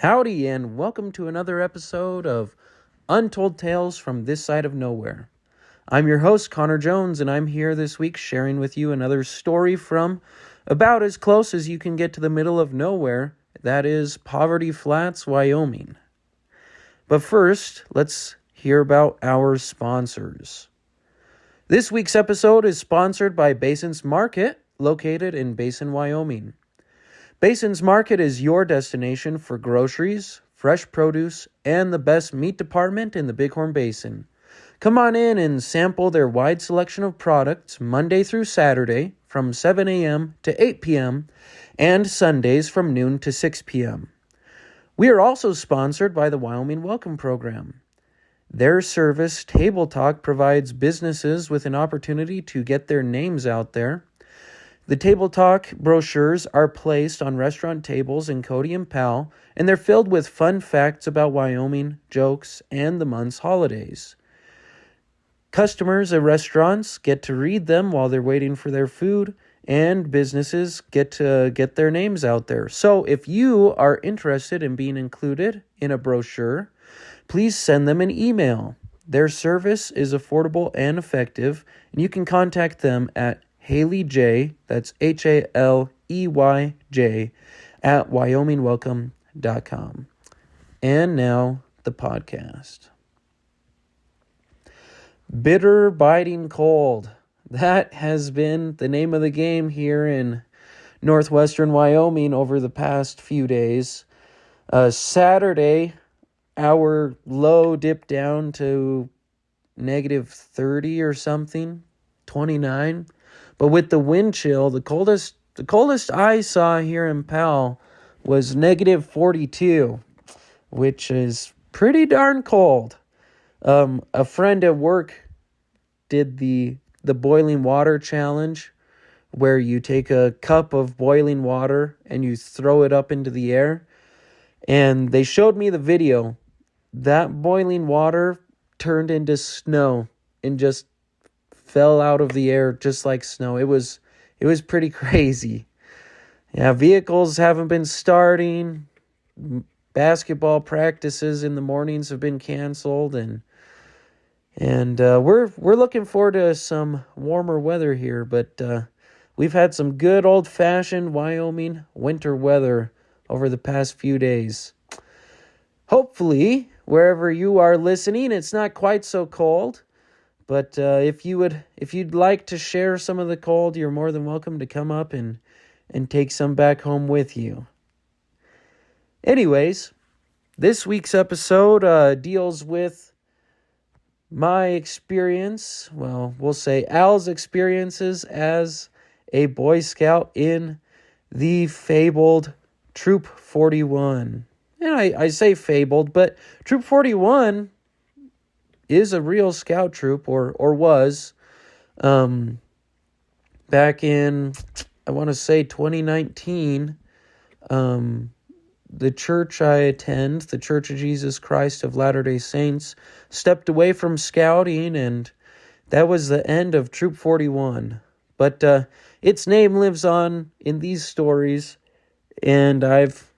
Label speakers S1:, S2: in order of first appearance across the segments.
S1: Howdy, and welcome to another episode of Untold Tales from This Side of Nowhere. I'm your host, Connor Jones, and I'm here this week sharing with you another story from about as close as you can get to the middle of nowhere, that is Poverty Flats, Wyoming. But first, let's hear about our sponsors. This week's episode is sponsored by Basin's Market, located in Basin, Wyoming. Basin's Market is your destination for groceries, fresh produce, and the best meat department in the Bighorn Basin. Come on in and sample their wide selection of products Monday through Saturday from 7 a.m. to 8 p.m. and Sundays from noon to 6 p.m. We are also sponsored by the Wyoming Welcome Program. Their service, Table Talk, provides businesses with an opportunity to get their names out there. The Table Talk brochures are placed on restaurant tables in Cody and Powell, and they're filled with fun facts about Wyoming, jokes, and the month's holidays. Customers at restaurants get to read them while they're waiting for their food, and businesses get to get their names out there. So if you are interested in being included in a brochure, please send them an email. Their service is affordable and effective, and you can contact them at Haley J, that's HALEYJ, at WyomingWelcome.com. And now, the podcast. Bitter biting cold. That has been the name of the game here in northwestern Wyoming over the past few days. Saturday, our low dipped down to negative 30 or something, 29. But with the wind chill, the coldest I saw here in Powell was negative 42, which is pretty darn cold. A friend at work did the boiling water challenge, where you take a cup of boiling water and you throw it up into the air. And they showed me the video. That boiling water turned into snow and just fell out of the air just like snow. It was pretty crazy. Yeah, vehicles haven't been starting. Basketball practices in the mornings have been canceled, and we're looking forward to some warmer weather here. But we've had some good old-fashioned Wyoming winter weather over the past few days. Hopefully, wherever you are listening, it's not quite so cold. But if you'd like to share some of the cold, you're more than welcome to come up and take some back home with you. Anyways, this week's episode deals with my experience. Well, we'll say Al's experiences as a Boy Scout in the fabled Troop 41. And I say fabled, but Troop 41 is a real scout troop, or was, back in, I want to say 2019. The church I attend, the Church of Jesus Christ of Latter-day Saints, stepped away from scouting, and that was the end of Troop 41. But its name lives on in these stories, and I've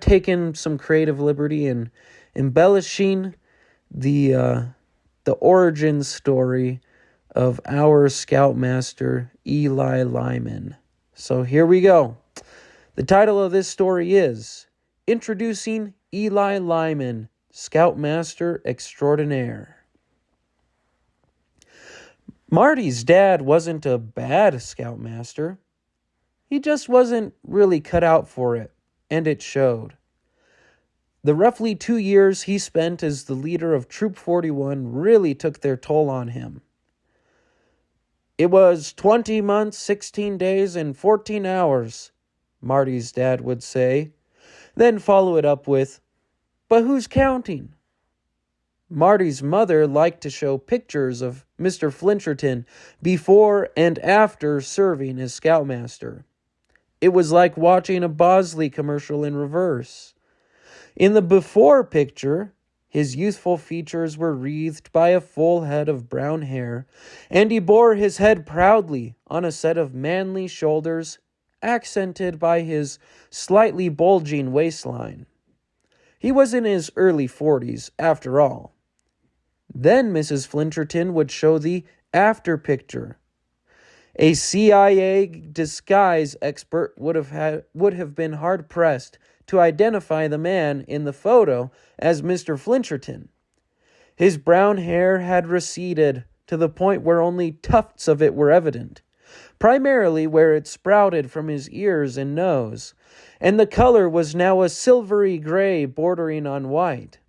S1: taken some creative liberty in embellishing the origin story of our Scoutmaster, Ely Lyman. So here we go. The title of this story is Introducing Ely Lyman, Scoutmaster Extraordinaire. Marty's dad wasn't a bad Scoutmaster. He just wasn't really cut out for it, and it showed. The roughly 2 years he spent as the leader of Troop 41 really took their toll on him. It was 20 months, 16 days, and 14 hours, Marty's dad would say, then follow it up with, "But who's counting?" Marty's mother liked to show pictures of Mr. Flincherton before and after serving as Scoutmaster. It was like watching a Bosley commercial in reverse. In the before picture, his youthful features were wreathed by a full head of brown hair, and he bore his head proudly on a set of manly shoulders, accented by his slightly bulging waistline. He was in his early 40s, after all. Then Mrs. Flincherton would show the after picture. A CIA disguise expert would have been hard-pressed to identify the man in the photo as Mr. Flincherton. His brown hair had receded to the point where only tufts of it were evident, primarily where it sprouted from his ears and nose, and the color was now a silvery gray bordering on white.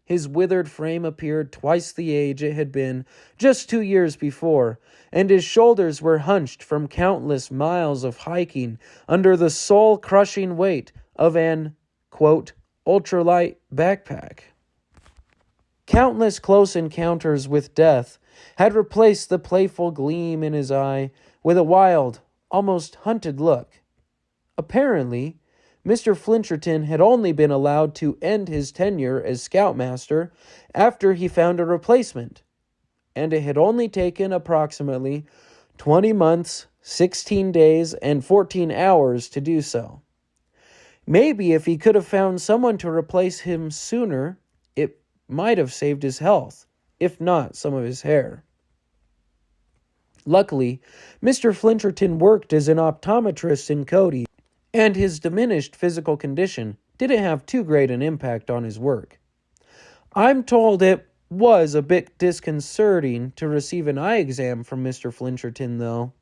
S1: His withered frame appeared twice the age it had been just 2 years before, and his shoulders were hunched from countless miles of hiking under the soul-crushing weight of an, quote, ultralight backpack. Countless close encounters with death had replaced the playful gleam in his eye with a wild, almost hunted look. Apparently, Mr. Flincherton had only been allowed to end his tenure as Scoutmaster after he found a replacement, and it had only taken approximately 20 months, 16 days, and 14 hours to do so. Maybe if he could have found someone to replace him sooner, it might have saved his health, if not some of his hair. Luckily, Mr. Flincherton worked as an optometrist in Cody, and his diminished physical condition didn't have too great an impact on his work. I'm told it was a bit disconcerting to receive an eye exam from Mr. Flincherton, though.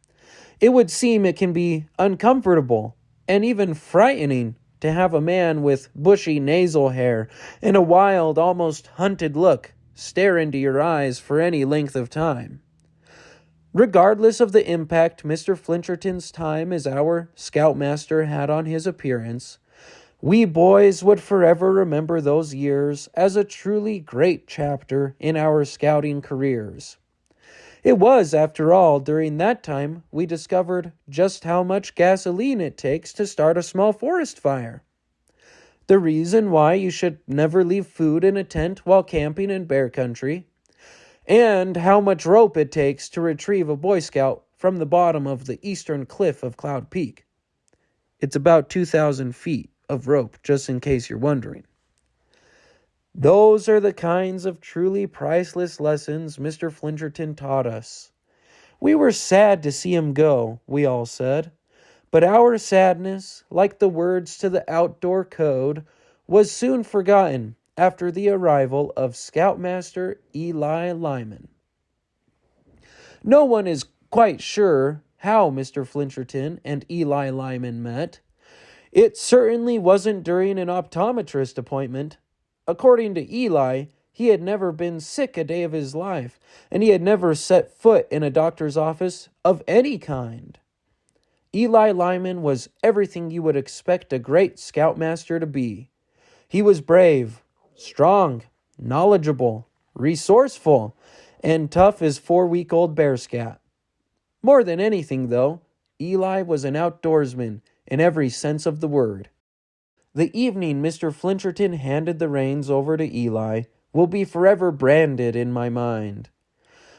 S1: It would seem it can be uncomfortable and even frightening to have a man with bushy nasal hair and a wild, almost hunted look stare into your eyes for any length of time. Regardless of the impact Mr. Flincherton's time as our Scoutmaster had on his appearance, we boys would forever remember those years as a truly great chapter in our scouting careers. It was, after all, during that time we discovered just how much gasoline it takes to start a small forest fire. The reason why you should never leave food in a tent while camping in bear country, and how much rope it takes to retrieve a Boy Scout from the bottom of the eastern cliff of Cloud Peak. It's about 2,000 feet of rope, just in case you're wondering. Those are the kinds of truly priceless lessons Mr. Flincherton taught us. We were sad to see him go, we all said, but our sadness, like the words to the outdoor code, was soon forgotten after the arrival of Scoutmaster Ely Lyman. No one is quite sure how Mr. Flincherton and Ely Lyman met. It certainly wasn't during an optometrist appointment. According to Ely, he had never been sick a day of his life, and he had never set foot in a doctor's office of any kind. Ely Lyman was everything you would expect a great Scoutmaster to be. He was brave, strong, knowledgeable, resourceful, and tough as 4-week-old bear scat. More than anything, though, Ely was an outdoorsman in every sense of the word. The evening Mr. Flincherton handed the reins over to Ely will be forever branded in my mind.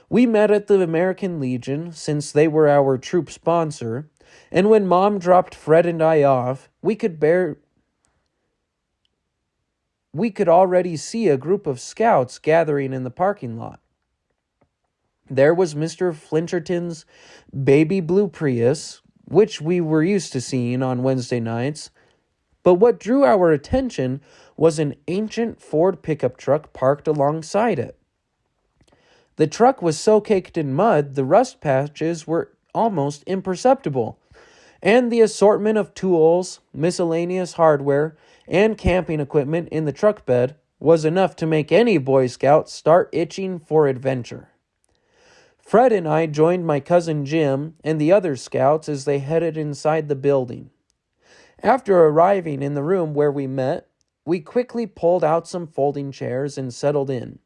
S1: We met at the American Legion, since they were our troop sponsor, and when Mom dropped Fred and I off, we could already see a group of scouts gathering in the parking lot. There was Mr. Flincherton's baby blue Prius, which we were used to seeing on Wednesday nights, but what drew our attention was an ancient Ford pickup truck parked alongside it. The truck was so caked in mud, the rust patches were almost imperceptible, and the assortment of tools, miscellaneous hardware, and camping equipment in the truck bed was enough to make any Boy Scout start itching for adventure. Fred and I joined my cousin Jim and the other scouts as they headed inside the building. After arriving in the room where we met, we quickly pulled out some folding chairs and settled in.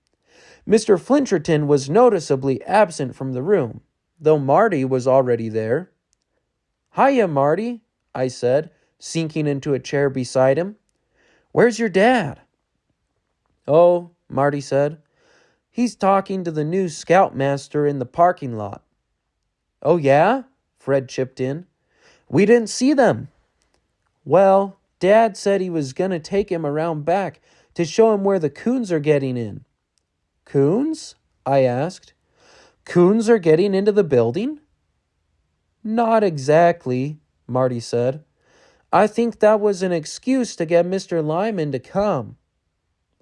S1: Mr. Flincherton was noticeably absent from the room, though Marty was already there. "Hiya, Marty," I said, sinking into a chair beside him. "Where's your dad?" "Oh," Marty said, "he's talking to the new Scoutmaster in the parking lot." "Oh, yeah?" Fred chipped in. "We didn't see them." "Well, Dad said he was going to take him around back to show him where the coons are getting in." "Coons?" I asked. "Coons are getting into the building?" "Not exactly," Marty said. "I think that was an excuse to get Mr. Lyman to come."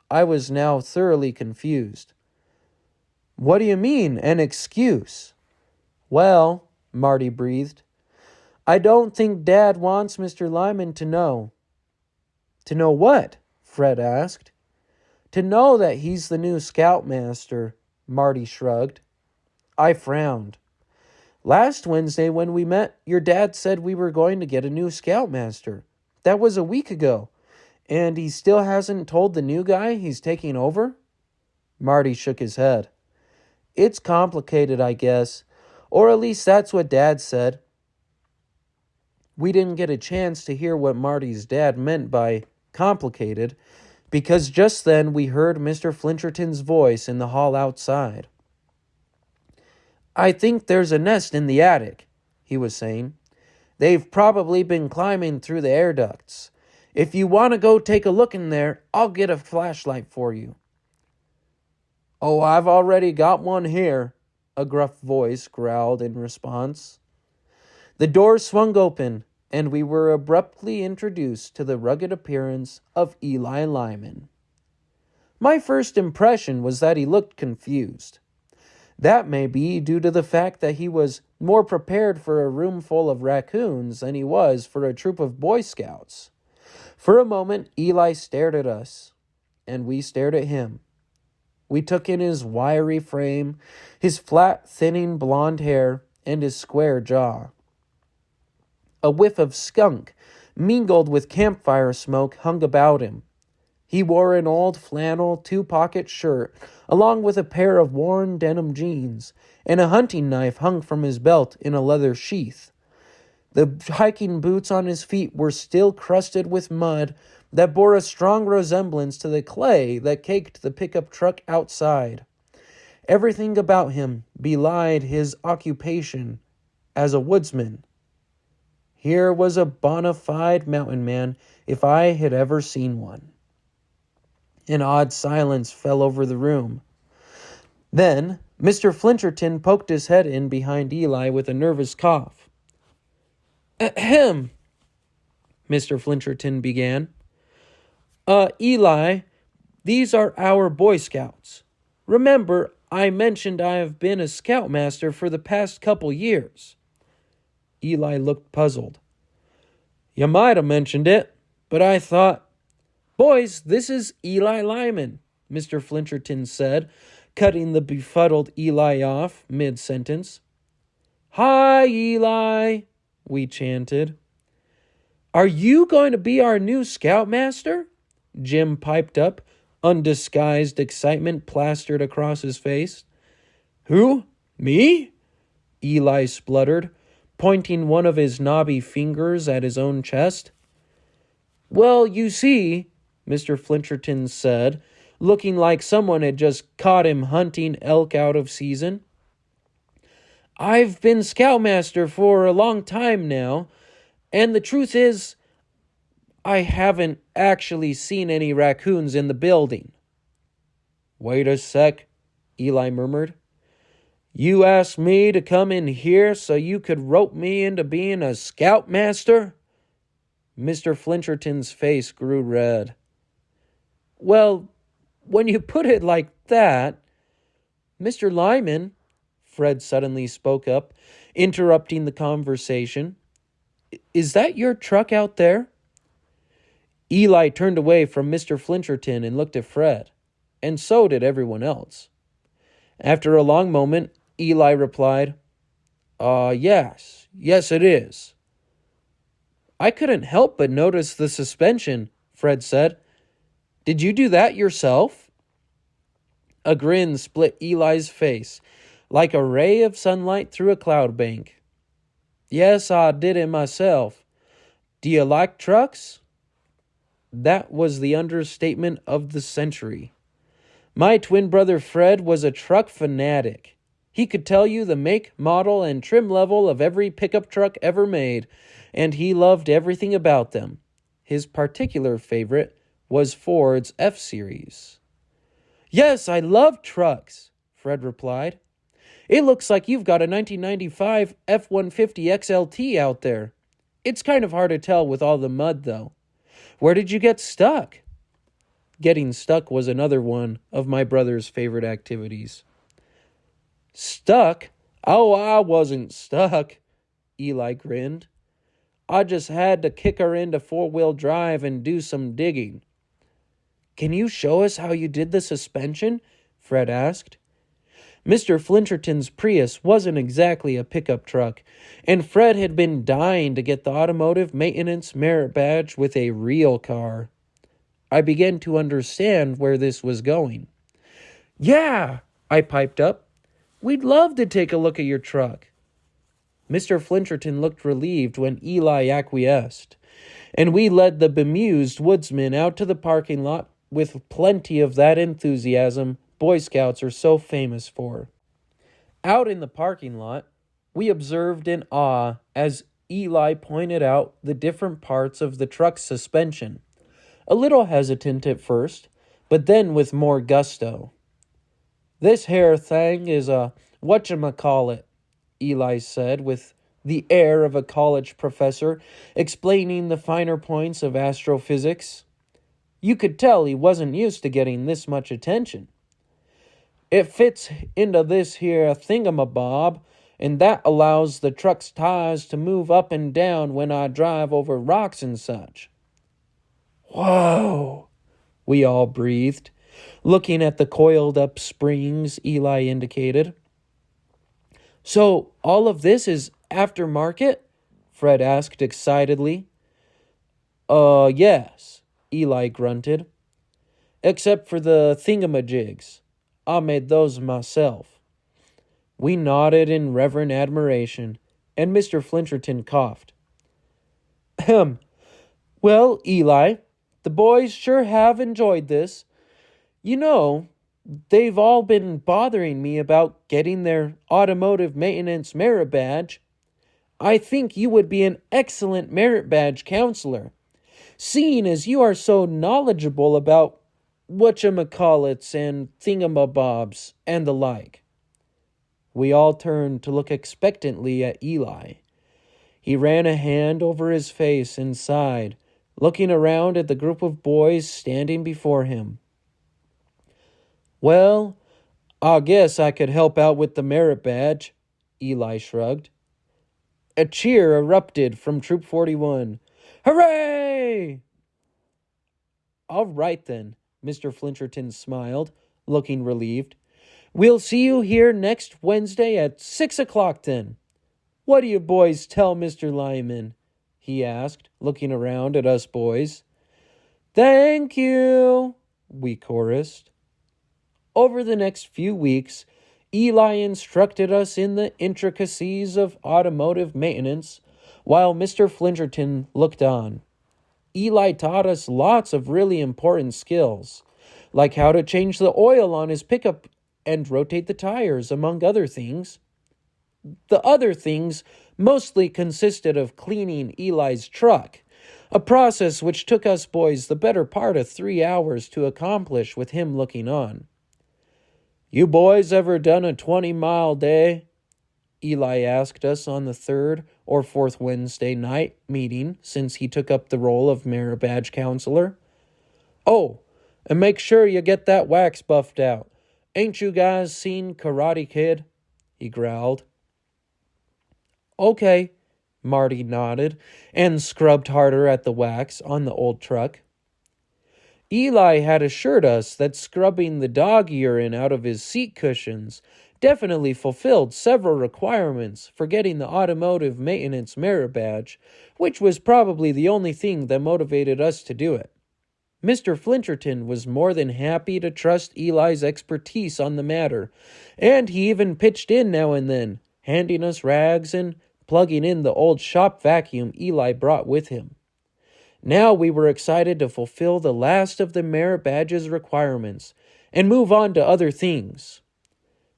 S1: I was now thoroughly confused. "What do you mean, an excuse?" "Well," Marty breathed, "I don't think Dad wants Mr. Lyman to know." "To know what?" Fred asked. "To know that he's the new Scoutmaster," Marty shrugged. I frowned. "Last Wednesday when we met, your dad said we were going to get a new Scoutmaster. That was a week ago. And he still hasn't told the new guy he's taking over?" Marty shook his head. "It's complicated, I guess. Or at least that's what Dad said." We didn't get a chance to hear what Marty's dad meant by complicated, because just then we heard Mr. Flincherton's voice in the hall outside. "I think there's a nest in the attic," he was saying. "They've probably been climbing through the air ducts. If you want to go take a look in there, I'll get a flashlight for you." "Oh, I've already got one here," a gruff voice growled in response. The door swung open, and we were abruptly introduced to the rugged appearance of Ely Lyman. My first impression was that he looked confused. That may be due to the fact that he was more prepared for a room full of raccoons than he was for a troop of Boy Scouts. For a moment, Ely stared at us, and we stared at him. We took in his wiry frame, his flat, thinning blonde hair, and his square jaw. A whiff of skunk, mingled with campfire smoke, hung about him. He wore an old flannel two-pocket shirt, along with a pair of worn denim jeans, and a hunting knife hung from his belt in a leather sheath. The hiking boots on his feet were still crusted with mud that bore a strong resemblance to the clay that caked the pickup truck outside. Everything about him belied his occupation as a woodsman. Here was a bona fide mountain man if I had ever seen one. An odd silence fell over the room. Then Mr. Flincherton poked his head in behind Ely with a nervous cough. "Ahem," Mr. Flincherton began. "Ely, these are our Boy Scouts. Remember, I mentioned I have been a Scoutmaster for the past couple years." Ely looked puzzled. "You might have mentioned it, but I thought—" "Boys, this is Ely Lyman," Mr. Flincherton said, cutting the befuddled Ely off mid-sentence. "Hi, Ely," we chanted. "Are you going to be our new Scoutmaster?" Jim piped up, undisguised excitement plastered across his face. "Who? Me?" Ely spluttered, pointing one of his knobby fingers at his own chest. "Well, you see," Mr. Flincherton said, looking like someone had just caught him hunting elk out of season, "I've been Scoutmaster for a long time now, and the truth is, I haven't actually seen any raccoons in the building." "Wait a sec," Ely murmured. "You asked me to come in here so you could rope me into being a Scoutmaster?" Mr. Flincherton's face grew red. "Well, when you put it like that—" "Mr. Lyman," Fred suddenly spoke up, interrupting the conversation, "is that your truck out there?" Ely turned away from Mr. Flincherton and looked at Fred, and so did everyone else. After a long moment, Ely replied, Yes it is." "I couldn't help but notice the suspension," Fred said. "Did you do that yourself?" A grin split Eli's face, like a ray of sunlight through a cloud bank. "Yes, I did it myself. Do you like trucks?" That was the understatement of the century. My twin brother Fred was a truck fanatic. He could tell you the make, model, and trim level of every pickup truck ever made, and he loved everything about them. his particular favorite was Ford's F-Series. "Yes, I love trucks," Fred replied. "It looks like you've got a 1995 F-150 XLT out there. It's kind of hard to tell with all the mud, though. Where did you get stuck?" Getting stuck was another one of my brother's favorite activities. "Stuck? Oh, I wasn't stuck," Eli grinned. "I just had to kick her into four-wheel drive and do some digging." "Can you show us how you did the suspension?" Fred asked. Mr. Flincherton's Prius wasn't exactly a pickup truck, and Fred had been dying to get the automotive maintenance merit badge with a real car. I began to understand where this was going. "Yeah," I piped up. "We'd love to take a look at your truck." Mr. Flincherton looked relieved when Eli acquiesced, and we led the bemused woodsman out to the parking lot with plenty of that enthusiasm Boy Scouts are so famous for. Out in the parking lot, we observed in awe as Eli pointed out the different parts of the truck's suspension, a little hesitant at first, but then with more gusto. "This here thing is a whatchamacallit," Eli said with the air of a college professor explaining the finer points of astrophysics. You could tell he wasn't used to getting this much attention. "It fits into this here thingamabob, and that allows the truck's tires to move up and down when I drive over rocks and such." "Whoa!" we all breathed, looking at the coiled-up springs Eli indicated. "So all of this is aftermarket?" Fred asked excitedly. Yes," Eli grunted. "Except for the thingamajigs. I made those myself." We nodded in reverent admiration, and Mr. Flincherton coughed. "Ahem. Well, Eli, the boys sure have enjoyed this. You know, they've all been bothering me about getting their automotive maintenance merit badge. I think you would be an excellent merit badge counselor, seeing as you are so knowledgeable about whatchamacallits and thingamabobs and the like." We all turned to look expectantly at Eli. He ran a hand over his face and sighed, looking around at the group of boys standing before him. "Well, I guess I could help out with the merit badge," Eli shrugged. A cheer erupted from Troop 41. "Hooray!" "All right, then," Mr. Flincherton smiled, looking relieved. "We'll see you here next Wednesday at 6 o'clock then. What do you boys tell Mr. Lyman?" he asked, looking around at us boys. "Thank you," we chorused. Over the next few weeks, Eli instructed us in the intricacies of automotive maintenance, while Mr. Flincherton looked on. Eli taught us lots of really important skills, like how to change the oil on his pickup and rotate the tires, among other things. The other things mostly consisted of cleaning Eli's truck, a process which took us boys the better part of 3 hours to accomplish with him looking on. "You boys ever done a 20-mile day?" Eli asked us on the third or fourth Wednesday night meeting since he took up the role of merit badge counselor. "Oh, and make sure you get that wax buffed out. Ain't you guys seen Karate Kid?" he growled. "Okay," Marty nodded and scrubbed harder at the wax on the old truck. Eli had assured us that scrubbing the dog urine out of his seat cushions definitely fulfilled several requirements for getting the automotive maintenance merit badge, which was probably the only thing that motivated us to do it. Mr. Flincherton was more than happy to trust Eli's expertise on the matter, and he even pitched in now and then, handing us rags and plugging in the old shop vacuum Eli brought with him. Now we were excited to fulfill the last of the merit badge's requirements and move on to other things.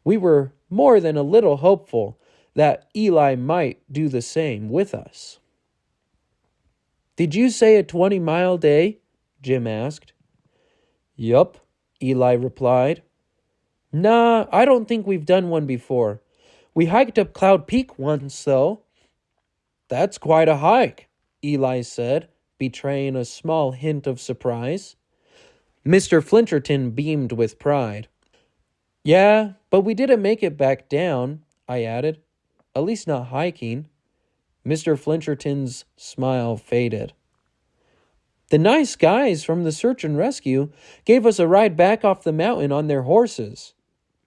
S1: We were more than a little hopeful that Eli might do the same with us. Did you say a 20-mile day? Jim asked. Yup, Eli replied. Nah, I don't think we've done one before. We hiked up Cloud Peak once, though. That's quite a hike, Eli said, betraying a small hint of surprise. Mr. Flincherton beamed with pride. Yeah, but we didn't make it back down, I added. At least not hiking. Mr. Flincherton's smile faded. The nice guys from the search and rescue gave us a ride back off the mountain on their horses.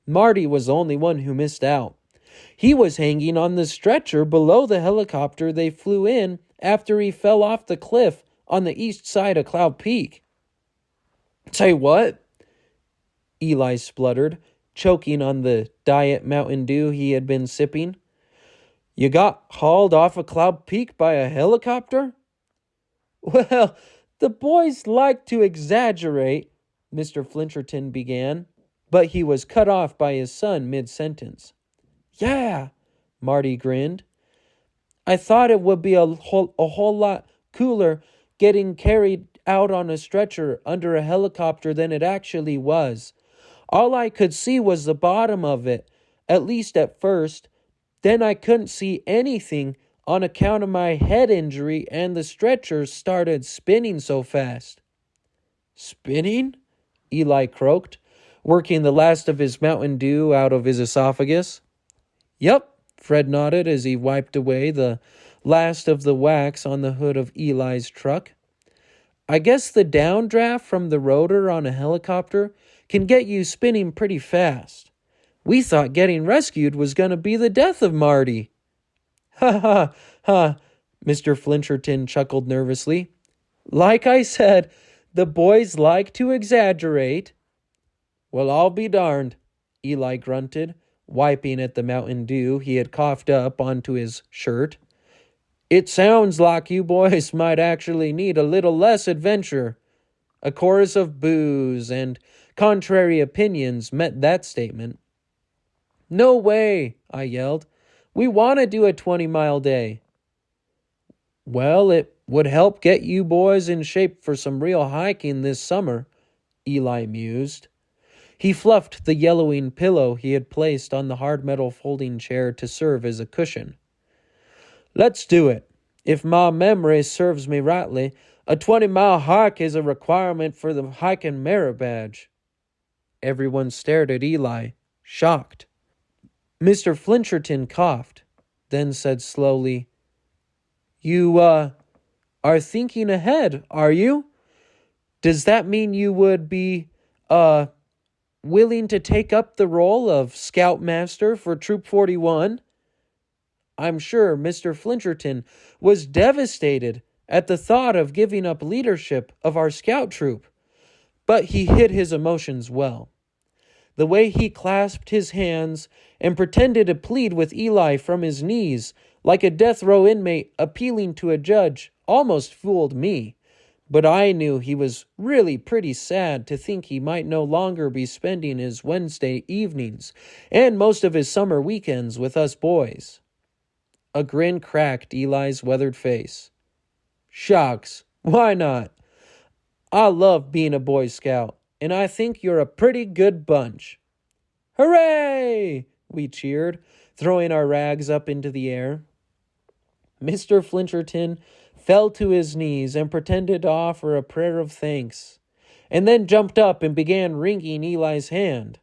S1: Marty was the only one who missed out. He was hanging on the stretcher below the helicopter they flew in after he fell off the cliff on the east side of Cloud Peak. Say what? Eli spluttered, choking on the Diet Mountain Dew he had been sipping. You got hauled off of Cloud Peak by a helicopter? Well, the boys like to exaggerate, Mr. Flincherton began, but he was cut off by his son mid-sentence. Yeah, Marty grinned. I thought it would be a whole lot cooler getting carried out on a stretcher under a helicopter than it actually was. All I could see was the bottom of it, at least at first. Then I couldn't see anything on account of my head injury and the stretcher started spinning so fast. Spinning? Eli croaked, working the last of his Mountain Dew out of his esophagus. Yep, Fred nodded as he wiped away the last of the wax on the hood of Eli's truck. I guess the downdraft from the rotor on a helicopter can get you spinning pretty fast. We thought getting rescued was going to be the death of Marty. Ha ha ha, Mr. Flincherton chuckled nervously. Like I said, the boys like to exaggerate. Well, I'll be darned, Eli grunted, wiping at the Mountain Dew he had coughed up onto his shirt. It sounds like you boys might actually need a little less adventure. A chorus of boos and contrary opinions met that statement. No way, I yelled. We want to do a 20-mile day. Well, it would help get you boys in shape for some real hiking this summer, Eli mused. He fluffed the yellowing pillow he had placed on the hard metal folding chair to serve as a cushion. Let's do it. If my memory serves me rightly, a 20-mile hike is a requirement for the hiking merit badge. Everyone stared at Eli, shocked. Mr. Flincherton coughed, then said slowly, You, are thinking ahead, are you? Does that mean you would be, willing to take up the role of Scoutmaster for Troop 41? I'm sure Mr. Flincherton was devastated at the thought of giving up leadership of our scout troop, but he hid his emotions well. The way he clasped his hands and pretended to plead with Eli from his knees, like a death row inmate appealing to a judge, almost fooled me. But I knew he was really pretty sad to think he might no longer be spending his Wednesday evenings and most of his summer weekends with us boys. A grin cracked Eli's weathered face. Shucks, why not? I love being a Boy Scout, and I think you're a pretty good bunch. Hooray! We cheered, throwing our rags up into the air. Mr. Flincherton fell to his knees and pretended to offer a prayer of thanks, and then jumped up and began wringing Eli's hand.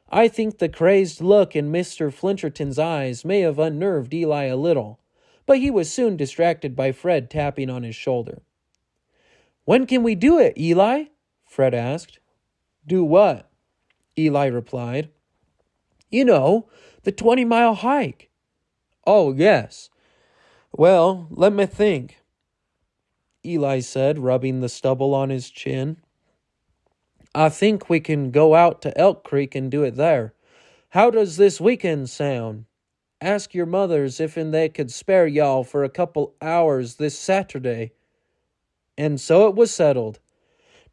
S1: I think the crazed look in Mr. Flincherton's eyes may have unnerved Eli a little, but he was soon distracted by Fred tapping on his shoulder. When can we do it, Eli? Fred asked. Do what? Eli replied. You know, the 20-mile hike. Oh, yes. Well, let me think, Eli said, rubbing the stubble on his chin. I think we can go out to Elk Creek and do it there. How does this weekend sound? Ask your mothers if they could spare y'all for a couple hours this Saturday. And so it was settled.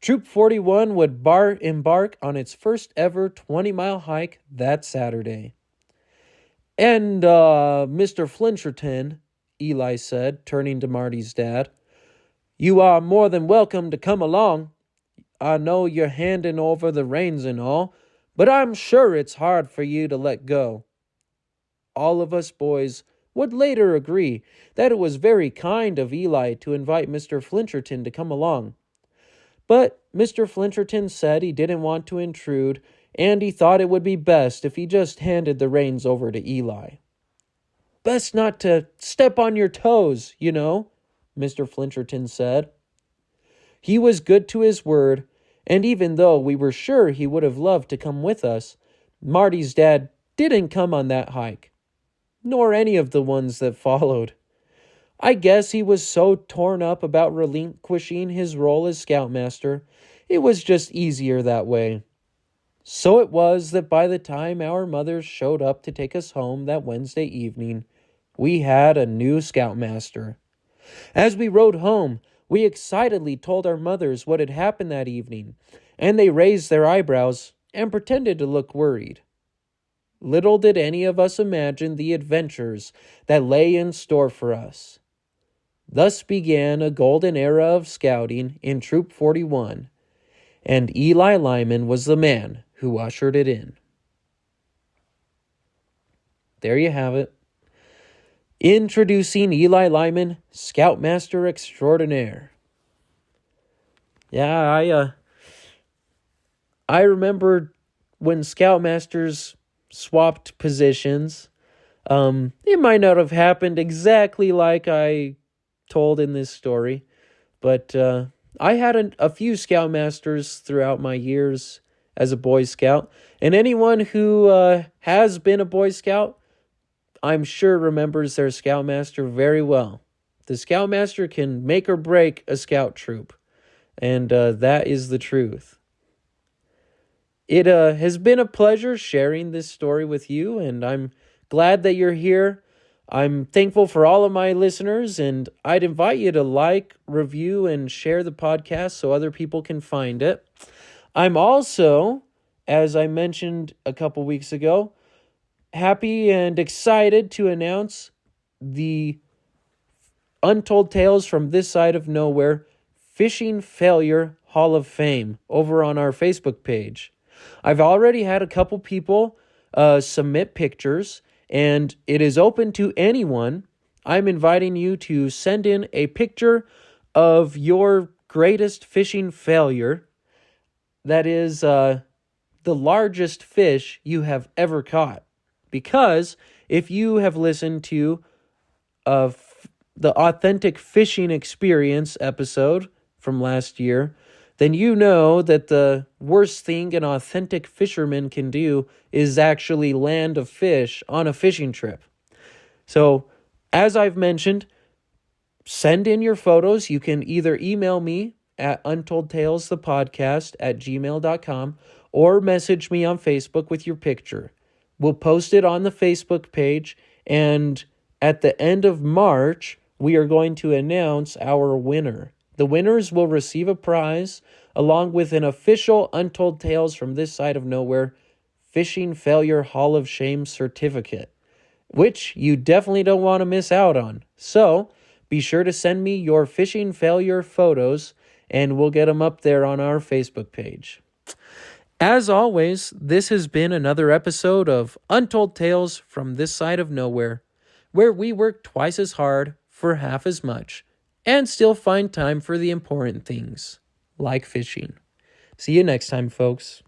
S1: Troop 41 would embark on its first ever 20-mile hike that Saturday. And, Mr. Flincherton, Eli said, turning to Marty's dad, You are more than welcome to come along. I know you're handing over the reins and all, but I'm sure it's hard for you to let go." All of us boys would later agree that it was very kind of Eli to invite Mr. Flincherton to come along. But Mr. Flincherton said he didn't want to intrude, and he thought it would be best if he just handed the reins over to Eli. "Best not to step on your toes, you know," Mr. Flincherton said. He was good to his word, and even though we were sure he would have loved to come with us, Marty's dad didn't come on that hike, nor any of the ones that followed. I guess he was so torn up about relinquishing his role as Scoutmaster, it was just easier that way. So it was that by the time our mothers showed up to take us home that Wednesday evening, we had a new Scoutmaster. As we rode home, we excitedly told our mothers what had happened that evening, and they raised their eyebrows and pretended to look worried. Little did any of us imagine the adventures that lay in store for us. Thus began a golden era of scouting in Troop 41, and Ely Lyman was the man who ushered it in. There you have it. Introducing Ely Lyman, Scoutmaster Extraordinaire. Yeah, I remember when Scoutmasters swapped positions. It might not have happened exactly like I told in this story, but I had a few Scoutmasters throughout my years as a Boy Scout, and anyone who has been a Boy Scout, I'm sure remembers their Scoutmaster very well. The Scoutmaster can make or break a scout troop, and that is the truth. It has been a pleasure sharing this story with you, and I'm glad that you're here. I'm thankful for all of my listeners, and I'd invite you to like, review, and share the podcast so other people can find it. I'm also, as I mentioned a couple weeks ago, happy and excited to announce the Untold Tales from This Side of Nowhere Fishing Failure Hall of Fame over on our Facebook page. I've already had a couple people submit pictures, and it is open to anyone. I'm inviting you to send in a picture of your greatest fishing failure. That is the largest fish you have ever caught. Because if you have listened to the Authentic Fishing Experience episode from last year, then you know that the worst thing an authentic fisherman can do is actually land a fish on a fishing trip. So, as I've mentioned, send in your photos. You can either email me at untoldtalesthepodcast@gmail.com or message me on Facebook with your picture. We'll post it on the Facebook page, and at the end of March, we are going to announce our winner. The winners will receive a prize along with an official Untold Tales from This Side of Nowhere Fishing Failure Hall of Shame certificate, which you definitely don't want to miss out on. So be sure to send me your fishing failure photos, and we'll get them up there on our Facebook page. As always, this has been another episode of Untold Tales from This Side of Nowhere, where we work twice as hard for half as much and still find time for the important things, like fishing. See you next time, folks.